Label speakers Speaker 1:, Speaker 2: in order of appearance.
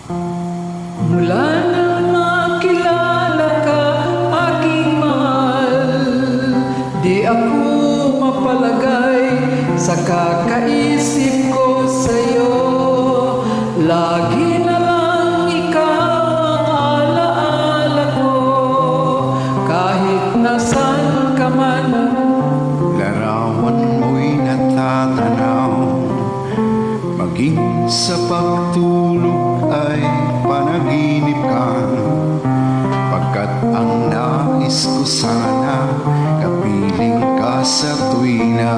Speaker 1: Mula nang makilala ka, aking mahal, di ako mapalagay sa kakaisip ko sa'yo. Lagi na lang ikaw ang alaala ko, kahit nasan ka man.
Speaker 2: Larawan mo'y natatanaw, maging sa pagtulog ay panaginip ka. Pagkat ang nais ko sana, kapiling ka sa tuwina.